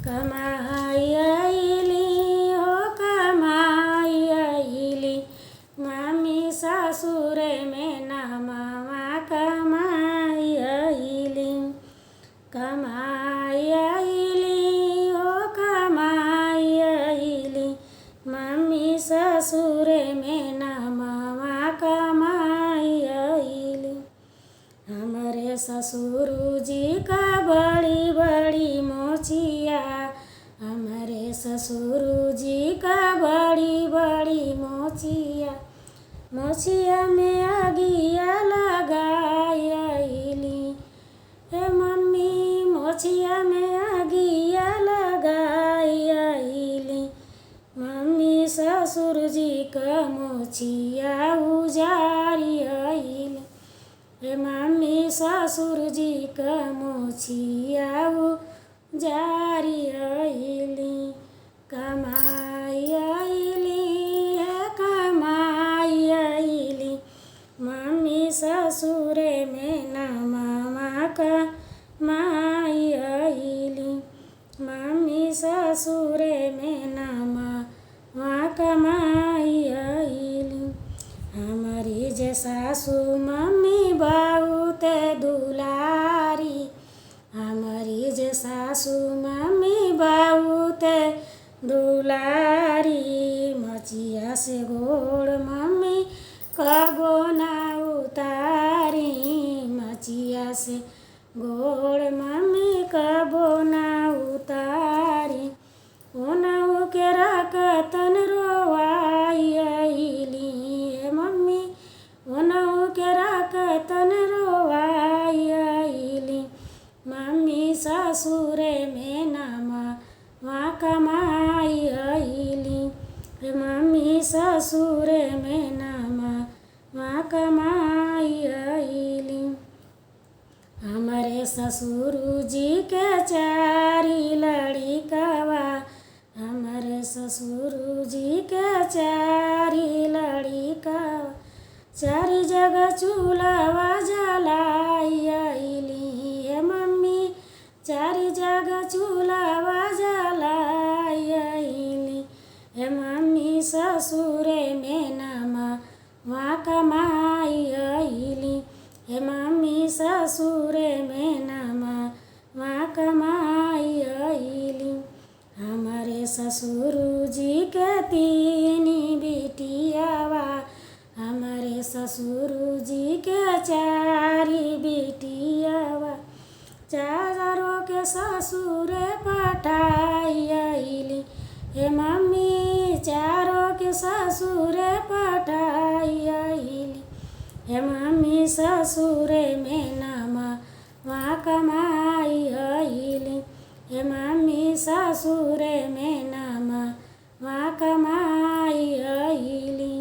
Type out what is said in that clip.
कमाई आईली हो कमाई आईली मम्मी सासुरे में ना मामा कमाई आईली। कमाई आईली हो कमाई आईली मम्मी ससुरे में ना मामा कमाई आईली। हमारे ससुर जी का बड़ी बड़ी मोचिया, हमारे ससुर जी का बड़ी बड़ी मोचिया, मोचिया में आगिया लगाई आईली। हे मम्मी मोचिया में आगिया लगाई आईली मम्मी ससुर जी का मोचिया उजारी आईली। हे मम्मी ससुर जी का मोचिया उजारी आईली। कमाई आईली है कमाई आईली मम्मी ससुरे में ना मामा कमाई आईली। मम्मी ससुरे में ना मामा कमाई आईली। हमारी जे सासू मम्मी बहुत दुलारी, हमारी जे सासू मम्मी बहुत दुलारी। मचिया से गोड़ मम्मी कबो ना उतारी, मचिया से गोड़ मम्मी कबो ना उतारी। ओनहु के रकतन रोवाई आईली मम्मी, ओनहु के रकतन रोवाई आईली मम्मी ससुरे में ना मामा कमाई आईली। मम्मी ससुरे में ना मामा कमाई आईली। हमारे ससुर जी के चारी लड़िकवा, हमारे ससुर जी के चारी लड़िकवा, चारी जगह चूल्हा जलाई आईली हे मम्मी, चारी जगह चूल्हा जलाई आईली हे मम्मी ससुरे में ना मामा कमाई आईली। हे मम्मी ससुरे में ना मामा कमाई आईली। हमारे ससुर जी के तीनी बेटियावा, हमारे ससुर जी के चारी बेटियावा, चारों के ससुरे पठाई आईली हे मम्मी, चारों के ससुरे पठाई आईली हे मम्मी ससुरे में ना मामा कमाई आईली। हे मम्मी ससुरे में ना मामा कमाई आईली।